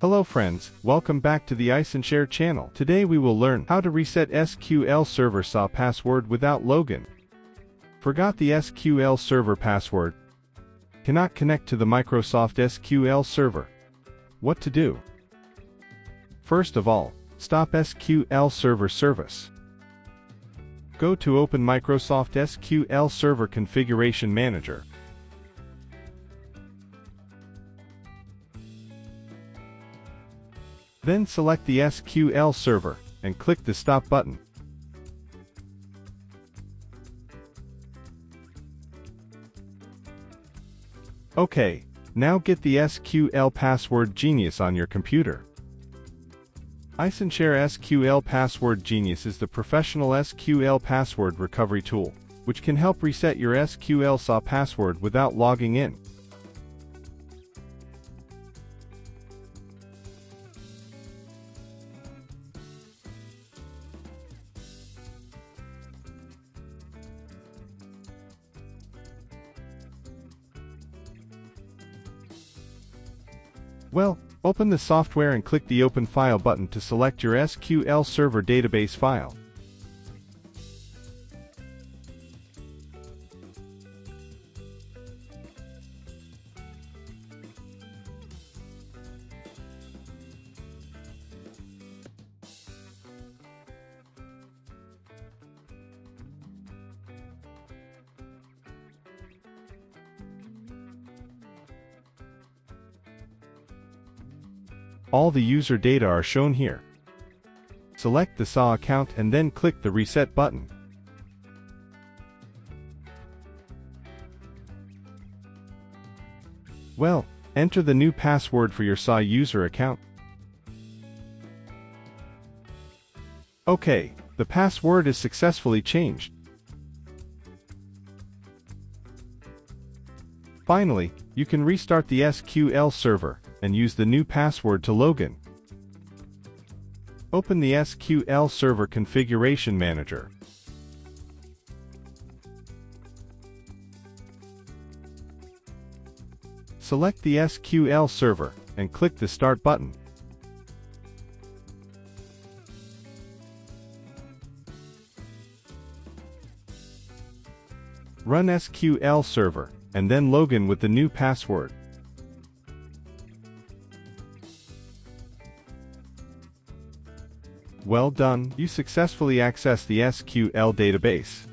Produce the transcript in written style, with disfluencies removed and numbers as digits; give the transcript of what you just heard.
Hello friends, welcome back to the iSunshare channel. Today we will learn how to reset SQL Server SA password without login. Forgot the SQL Server password? Cannot connect to the Microsoft SQL Server. What to do? First of all, stop SQL Server service. Go to Open Microsoft SQL Server Configuration Manager. Then select the SQL Server, and click the Stop button. OK, now get the SQL Password Genius on your computer. iSunshare SQL Password Genius is the professional SQL password recovery tool, which can help reset your SQL SA password without logging in. Well, open the software and click the Open File button to select your SQL Server database file. All the user data are shown here. Select the SA account and then click the Reset button. Well, enter the new password for your SA user account. OK, the password is successfully changed. Finally, you can restart the SQL Server and use the new password to login. Open the SQL Server Configuration Manager. Select the SQL Server and click the Start button. Run SQL Server and then login with the new password. Well done, you successfully accessed the SQL database.